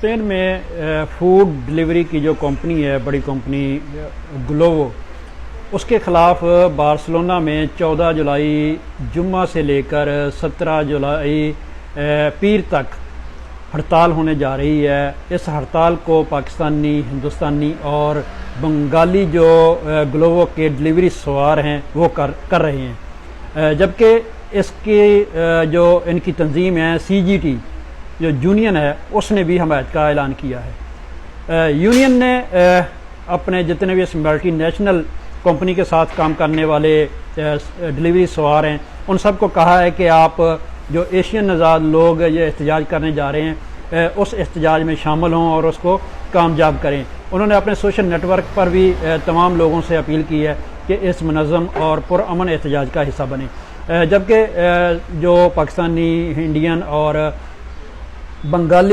Spain میں food delivery کی جو کمپنی ہے، بڑی کمپنی گلوو، اس کے خلاف بارسلونا میں 14 جولائی جمعہ سے لے کر 17 جولائی پیر تک ہڑتال ہونے جا رہی ہے۔ اس ہڑتال کو پاکستانی، ہندوستانی اور بنگالی جو گلوو کے ڈلیوری سوار ہیں وہ کر رہے ہیں، جبکہ اس کی جو ان کی تنظیم ہے CGT جو یونین ہے، اس نے بھی حمایت کا اعلان کیا ہے۔ یونین نے اپنے جتنے بھی اس ملٹی نیشنل کمپنی کے ساتھ کام کرنے والے ڈلیوری سوار ہیں ان سب کو کہا ہے کہ آپ جو ایشین نژاد لوگ یہ احتجاج کرنے جا رہے ہیں اس احتجاج میں شامل ہوں اور اس کو کامیاب کریں۔ انہوں نے اپنے سوشل نیٹ ورک پر بھی تمام لوگوں سے اپیل کی ہے کہ اس منظم اور پرامن احتجاج کا حصہ بنیں، جبکہ جو پاکستانی، انڈین اور بنگالی